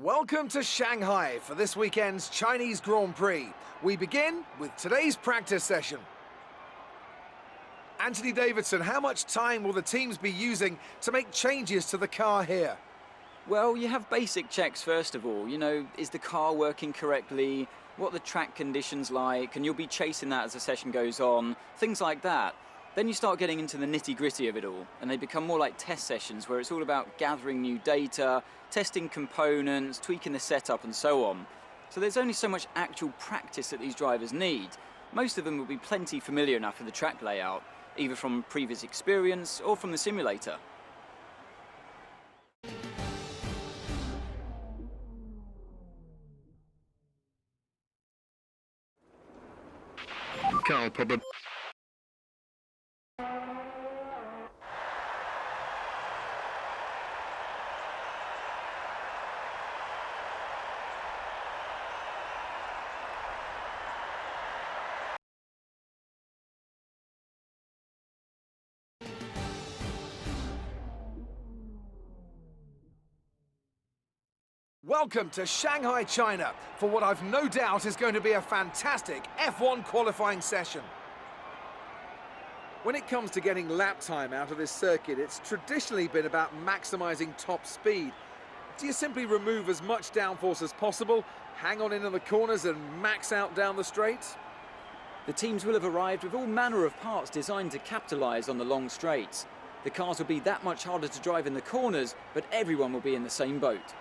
Welcome to Shanghai for this weekend's Chinese Grand Prix. We begin with today's practice session. Anthony Davidson, how much time will the teams be using to make changes to the car here? Well, you have basic checks first of all. Is the car working correctly? What are the track conditions like? And you'll be chasing that as the session goes on. Things like that. Then you start getting into the nitty-gritty of it all, and they become more like test sessions where it's all about gathering new data, testing components, tweaking the setup and so on. So there's only so much actual practice that these drivers need. Most of them will be plenty familiar enough with the track layout, either from previous experience or from the simulator. Car problem. Welcome to Shanghai, China, for what I've no doubt is going to be a fantastic F1 qualifying session. When it comes to getting lap time out of this circuit, it's traditionally been about maximizing top speed. Do you simply remove as much downforce as possible, hang on in the corners and max out down the straights? The teams will have arrived with all manner of parts designed to capitalize on the long straights. The cars will be that much harder to drive in the corners, but everyone will be in the same boat.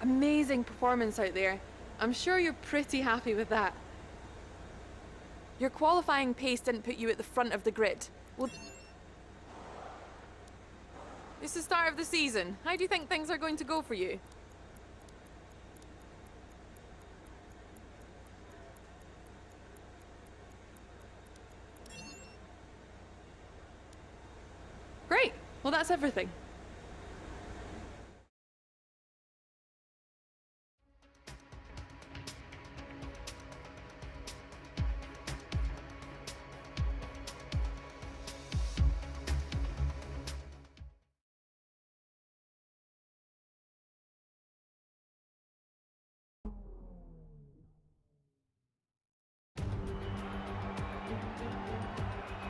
Amazing performance out there. I'm sure you're pretty happy with that. Your qualifying pace didn't put you at the front of the grid. Well, it's the start of the season. How do you think things are going to go for you? Great. Well, that's everything.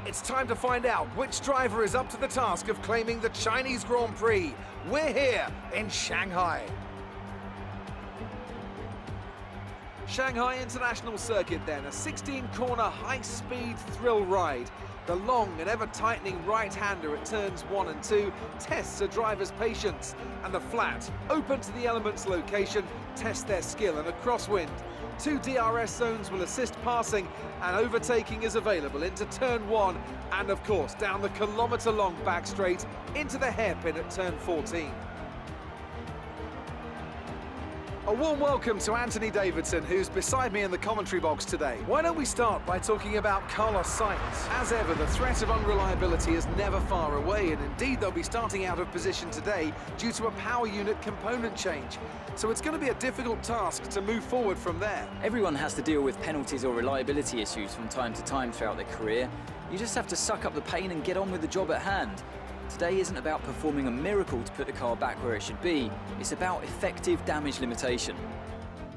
It's time to find out which driver is up to the task of claiming the Chinese Grand Prix. We're here in Shanghai. Shanghai International Circuit then, a 16-corner high-speed thrill ride. The long and ever-tightening right-hander at turns 1 and 2 tests a driver's patience, and the flat, open to the elements location, tests their skill in a crosswind. 2 DRS zones will assist passing, and overtaking is available into turn 1 and of course down the kilometre-long back straight into the hairpin at turn 14. A warm welcome to Anthony Davidson, who's beside me in the commentary box today. Why don't we start by talking about Carlos Sainz? As ever, the threat of unreliability is never far away, and indeed they'll be starting out of position today due to a power unit component change. So it's going to be a difficult task to move forward from there. Everyone has to deal with penalties or reliability issues from time to time throughout their career. You just have to suck up the pain and get on with the job at hand. Today isn't about performing a miracle to put the car back where it should be. It's about effective damage limitation.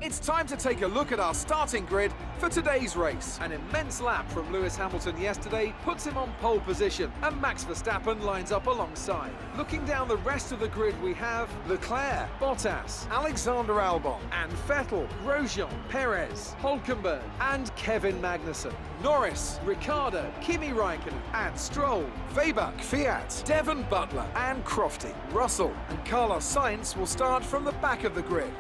It's time to take a look at our starting grid for today's race. An immense lap from Lewis Hamilton yesterday puts him on pole position, and Max Verstappen lines up alongside. Looking down the rest of the grid, we have Leclerc, Bottas, Alexander Albon, and Vettel, Grosjean, Perez, Hulkenberg, and Kevin Magnussen. Norris, Ricciardo, Kimi Raikkonen, and Stroll, Weber, Fiat, Devon Butler, and Crofty. Russell and Carlos Sainz will start from the back of the grid.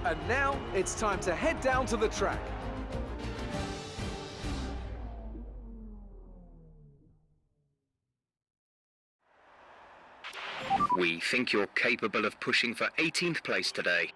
And now it's time to head down to the track. We think you're capable of pushing for 18th place today.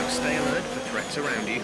Stay alert for threats around you.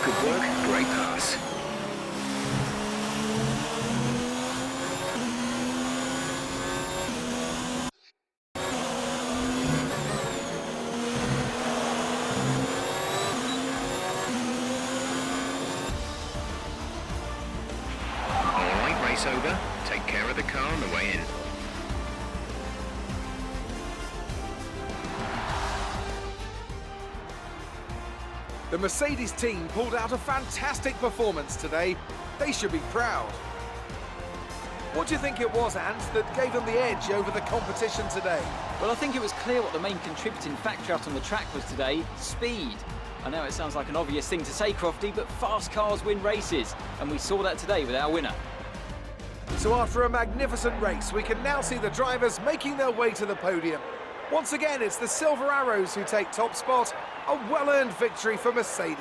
Good work, great pass. All right, race over. Take care of the car on the way in. The Mercedes team pulled out a fantastic performance today. They should be proud. What do you think it was, Ant, that gave them the edge over the competition today? Well, I think it was clear what the main contributing factor out on the track was today: speed. I know it sounds like an obvious thing to say, Crofty, but fast cars win races, and we saw that today with our winner. So after a magnificent race, we can now see the drivers making their way to the podium. Once again, it's the Silver Arrows who take top spot. A well-earned victory for Mercedes.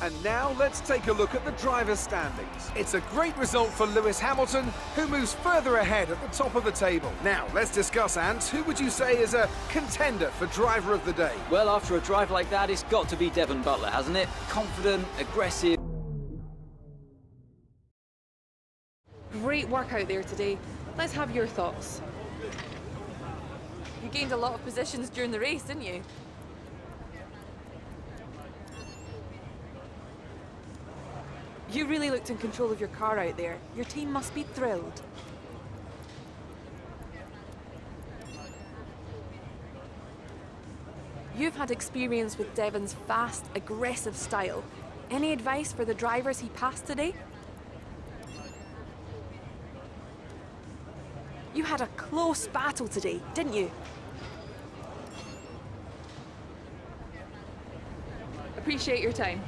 And now let's take a look at the drivers' standings. It's a great result for Lewis Hamilton, who moves further ahead at the top of the table. Now, let's discuss, Ant. Who would you say is a contender for driver of the day? Well, after a drive like that, it's got to be Devon Butler, hasn't it? Confident, aggressive. Great work out there today. Let's have your thoughts. You gained a lot of positions during the race, didn't you? You really looked in control of your car out there. Your team must be thrilled. You've had experience with Devon's fast, aggressive style. Any advice for the drivers he passed today? You had a close battle today, didn't you? Appreciate your time.